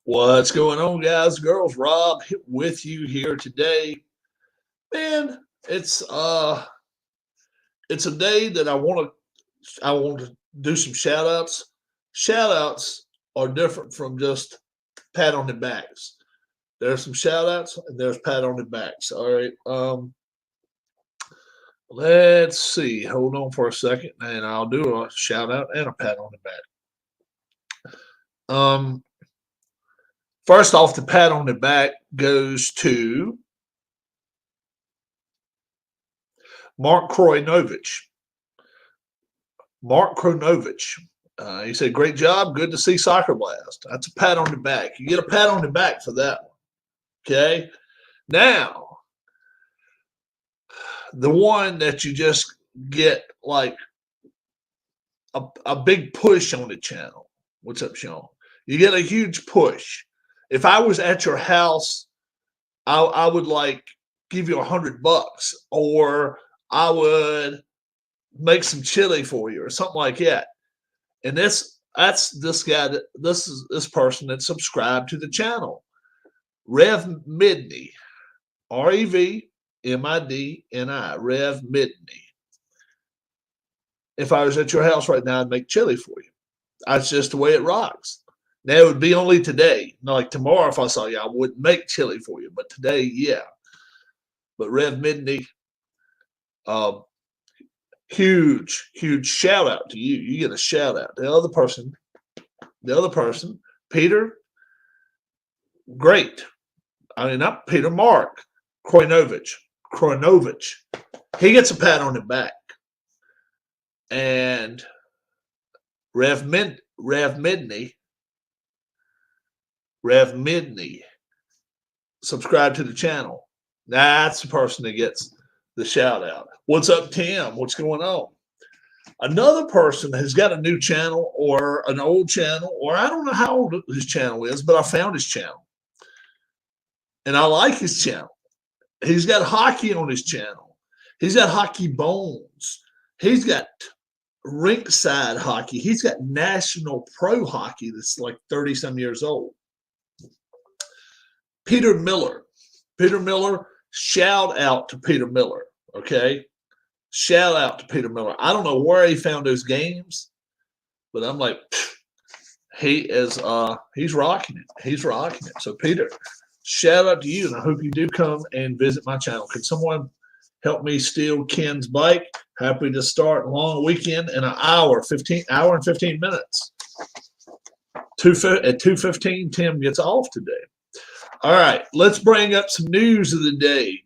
What's going on, guys, girls? Rob with you here today. Man, it's uh it's a day that I want to do some shout outs. Shout outs are different from just pat on the backs. There's some shout outs and there's pat on the backs. All right. Let's see. Hold on for a second and I'll do a shout out and a pat on the back. Um First off, the pat on the back goes to Mark Kroinovich. Mark Kronovich. He said, "Great job. Good to see Soccer Blast." That's a pat on the back. You get a pat on the back for that one. Okay. Now, the one that you just get like a big push on the channel. What's up, Sean? You get a huge push. If I was at your house, I would like give you $100, or I would make some chili for you, or something like that. And that's this guy that this person that subscribed to the channel. Rev Midney. REVMIDNI. Rev Midney. If I was at your house right now, I'd make chili for you. That's just the way it rocks. Now it would be only today. Not like tomorrow, if I saw you, I wouldn't make chili for you. But today, yeah. But Rev Midney, huge shout out to you. You get a shout out. The other person, Peter, great. I mean, not Peter, Mark Kroinovich. He gets a pat on the back. And Rev Midney, subscribe to the channel. That's the person that gets the shout out. What's up, Tim? What's going on? Another person has got a new channel or an old channel, or I don't know how old his channel is, but I found his channel. And I like his channel. He's got hockey on his channel. He's got hockey bones. He's got rinkside hockey. He's got national pro hockey that's like 30 some years old. Peter Miller, shout out to Peter Miller. Okay. Shout out to Peter Miller. I don't know where he found those games, but I'm like, he's rocking it. He's rocking it. So Peter, shout out to you, and I hope you do come and visit my channel. Can someone help me steal Ken's bike? Happy to start a long weekend in an hour and 15 minutes. At 2:15, Tim gets off today. All right, let's bring up some news of the day.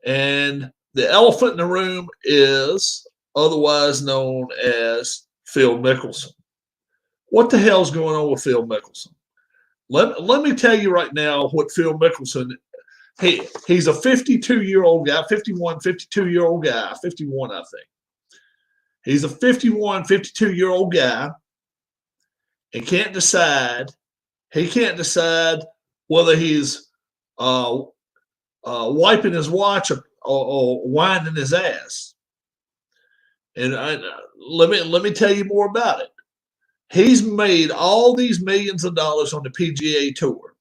And the elephant in the room is otherwise known as Phil Mickelson. What the hell's going on with Phil Mickelson? Let me tell you right now what Phil Mickelson, he's a 52-year-old guy, 52-year-old guy, 51, I think. He's a 52-year-old guy and can't decide whether he's wiping his watch or winding his ass. And let me tell you more about it. He's made all these millions of dollars on the PGA Tour,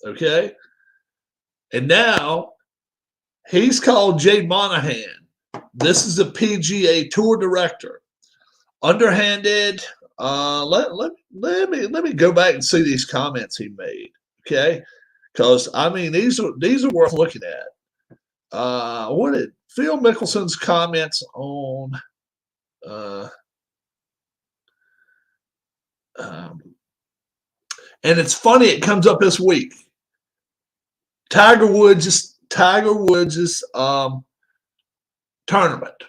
okay? And now he's called Jay Monahan. This is the PGA Tour director. Underhanded. Let me go back and see these comments he made, okay? Because I mean these are worth looking at. What did Phil Mickelson's comments on? And it's funny, it comes up this week. Tiger Woods' tournament.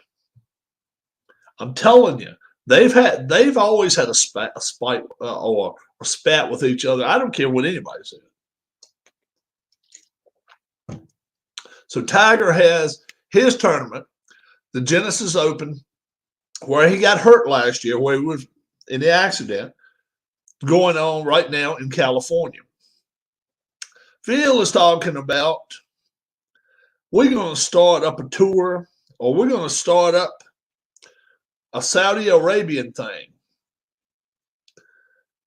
I'm telling you, they've always had a spite or a spat with each other. I don't care what anybody says. So Tiger has his tournament, the Genesis Open, where he got hurt last year, where he was in the accident, going on right now in California. Phil is talking about, we're going to start up a tour, or we're going to start up a Saudi Arabian thing.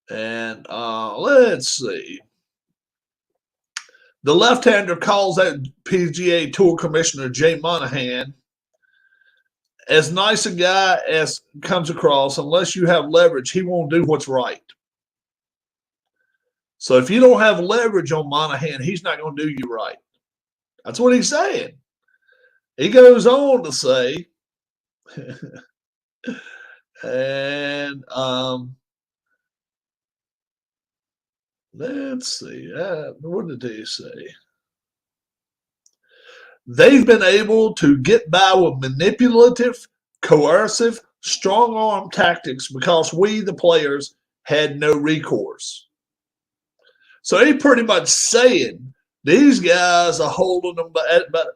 And let's see. The left-hander calls out PGA Tour Commissioner Jay Monahan, as nice a guy as comes across, unless you have leverage, he won't do what's right. So if you don't have leverage on Monahan, he's not going to do you right. That's what he's saying. He goes on to say, and let's see, what did he say? They've been able to get by with manipulative, coercive, strong arm tactics because we, the players, had no recourse. So he pretty much saying these guys are holding them but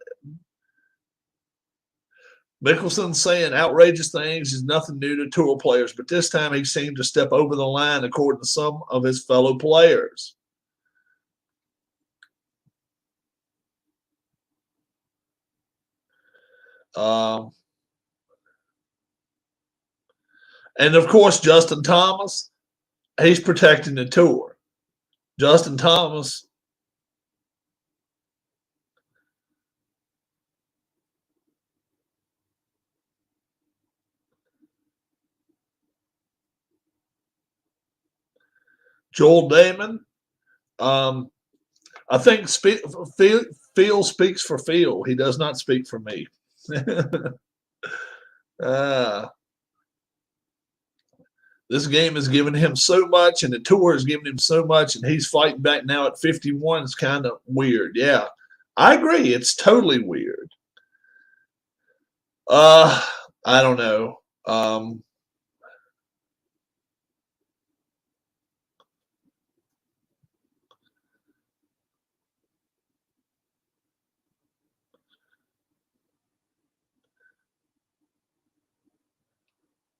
Mickelson saying outrageous things is nothing new to tour players, but this time he seemed to step over the line according to some of his fellow players. And of course, Justin Thomas, he's protecting the tour. Justin Thomas, Joel Damon, I think Phil speaks for Phil. He does not speak for me. This game has given him so much, and the tour has given him so much, and he's fighting back now at 51. It's kind of weird. Yeah, I agree. It's totally weird. I don't know.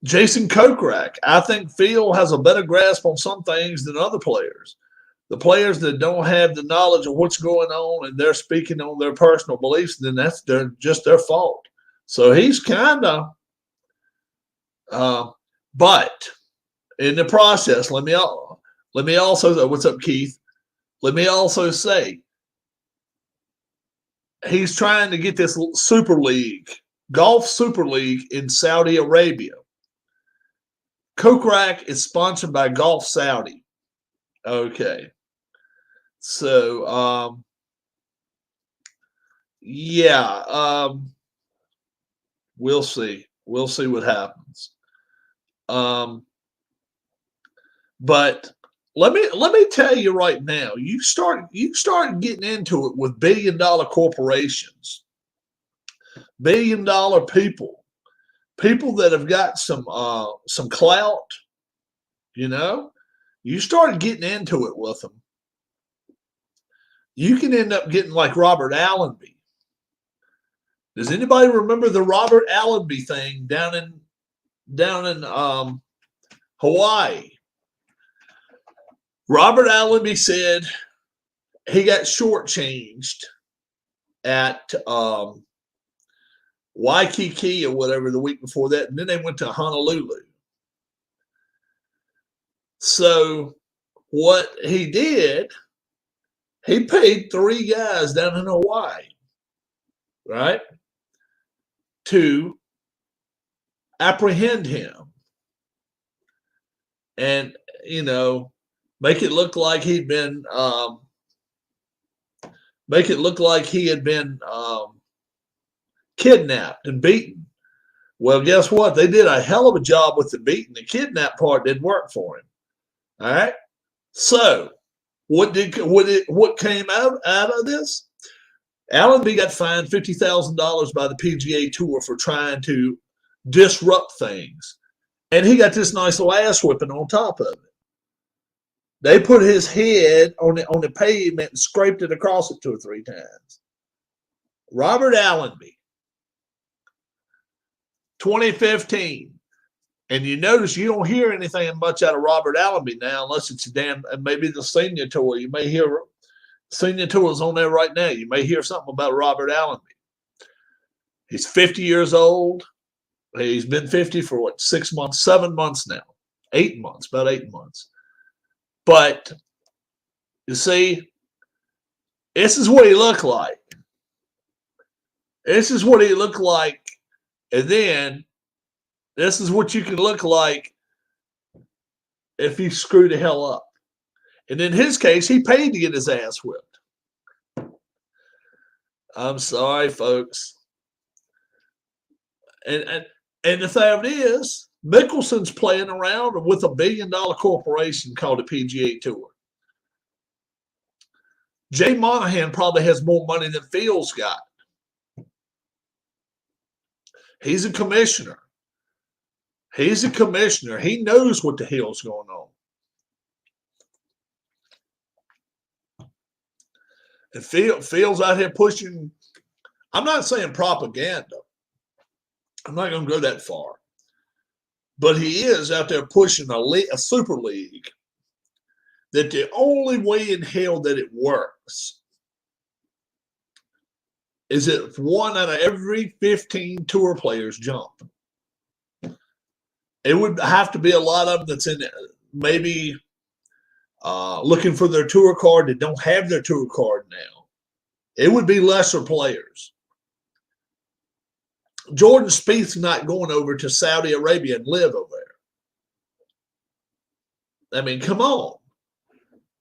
Jason Kokrak, I think Phil has a better grasp on some things than other players. The players that don't have the knowledge of what's going on and they're speaking on their personal beliefs, then that's just their fault. So he's kind of, but in the process, let me also, what's up, Keith? Let me also say, he's trying to get this Super League, Golf Super League in Saudi Arabia. Kokrak is sponsored by Golf Saudi. Okay. So, yeah, we'll see. We'll see what happens. But let me tell you right now, you start getting into it with billion-dollar corporations, billion-dollar people that have got some clout, you start getting into it with them. You can end up getting like Robert Allenby. Does anybody remember the Robert Allenby thing down in Hawaii? Robert Allenby said he got shortchanged at Waikiki or whatever the week before that, and then they went to Honolulu. So what he did, he paid 3 guys down in Hawaii, right, to apprehend him and, make it look like he'd been kidnapped and beaten. Well, guess what? They did a hell of a job with the beating. The kidnap part didn't work for him. All right. So what came out of this? Allenby got fined $50,000 by the PGA Tour for trying to disrupt things, and he got this nice little ass whipping on top of it. They put his head on the pavement and scraped it across it 2 or 3 times. Robert Allenby, 2015. And you notice you don't hear anything much out of Robert Allenby now unless it's maybe the senior tour. You may hear senior tours on there right now. You may hear something about Robert Allenby. He's 50 years old. He's been 50 for 6 months, 7 months now, 8 months, about 8 months. But you see, this is what he looked like. This is what he looked like. And then this is what you can look like if he screwed the hell up. And in his case, he paid to get his ass whipped. I'm sorry, folks. And the thing is, Mickelson's playing around with a $1 billion corporation called the PGA Tour. Jay Monahan probably has more money than Phil's got. He's a commissioner. He's a commissioner. He knows what the hell's going on. And Phil's out here pushing, I'm not saying propaganda. I'm not going to go that far. But he is out there pushing a super league that the only way in hell that it works is if 1 out of every 15 tour players jump. It would have to be a lot of them that's in maybe looking for their tour card that don't have their tour card now. It would be lesser players. Jordan Spieth's not going over to Saudi Arabia and live over there. I mean, come on.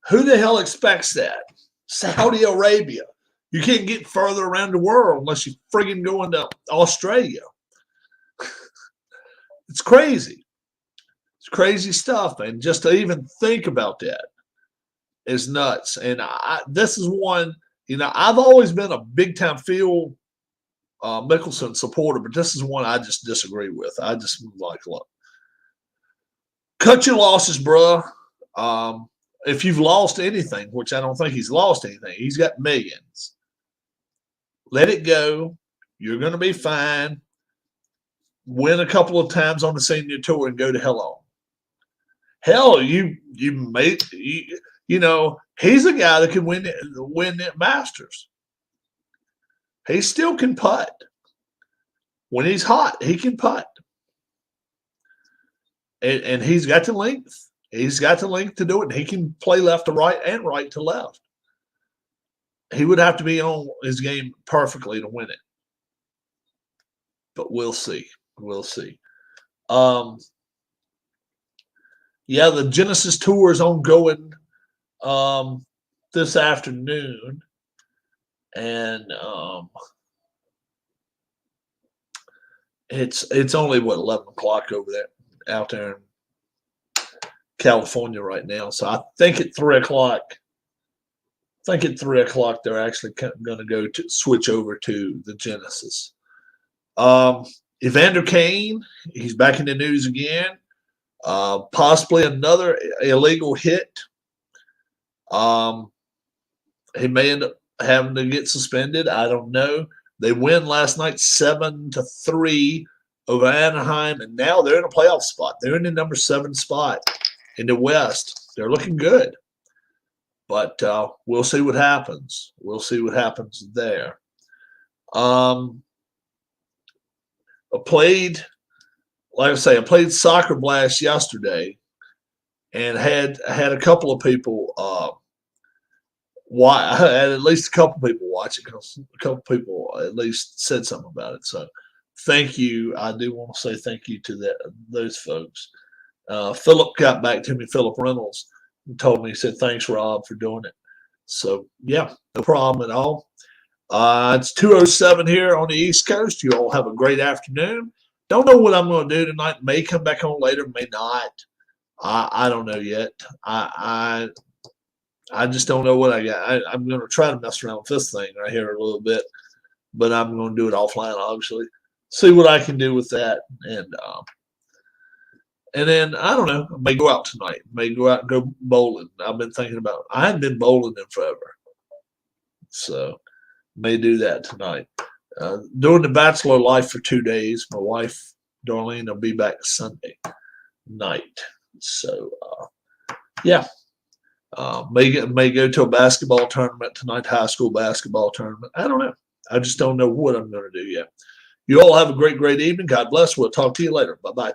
Who the hell expects that? Saudi Arabia. You can't get further around the world unless you friggin' go into Australia. It's crazy. It's crazy stuff. And just to even think about that is nuts. And this is one, I've always been a big-time Phil Mickelson supporter, but this is one I just disagree with. I just like, look, cut your losses, bro. If you've lost anything, which I don't think he's lost anything, he's got millions. Let it go. You're going to be fine. Win a couple of times on the senior tour and go to hell on. Hell, he's a guy that can win the Masters. He still can putt. When he's hot, he can putt. And he's got the length. He's got the length to do it. He can play left to right and right to left. He would have to be on his game perfectly to win it. But we'll see. We'll see. Yeah, the Genesis Tour is ongoing this afternoon. And it's only, 11 o'clock over there, out there in California right now. So I think at 3 o'clock, they're actually going to go to switch over to the Genesis. Evander Kane, he's back in the news again. Possibly another illegal hit. He may end up having to get suspended. I don't know. They win last night 7-3 over Anaheim, and now they're in a playoff spot. They're in the number 7 spot in the West. They're looking good. But we'll see what happens. We'll see what happens there. I played Soccer Blast yesterday and had a couple of people I had at least a couple people watch it because a couple people at least said something about it. So thank you. I do want to say thank you to those folks. Philip got back to me, Philip Reynolds, and told me, he said, thanks, Rob, for doing it. So, yeah, no problem at all. It's 2:07 here on the East Coast. You all have a great afternoon. Don't know what I'm going to do tonight. May come back on later, may not. I don't know yet. I just don't know what I got. I'm going to try to mess around with this thing right here a little bit, but I'm going to do it offline, obviously. See what I can do with that. And then, I don't know, I may go out tonight. May go out and go bowling. I've been thinking about it. I hadn't been bowling in forever. So, may do that tonight. Doing the bachelor life for 2 days. My wife, Darlene, will be back Sunday night. So, yeah. May go to a basketball tournament tonight, high school basketball tournament. I don't know. I just don't know what I'm going to do yet. You all have a great, great evening. God bless. We'll talk to you later. Bye-bye.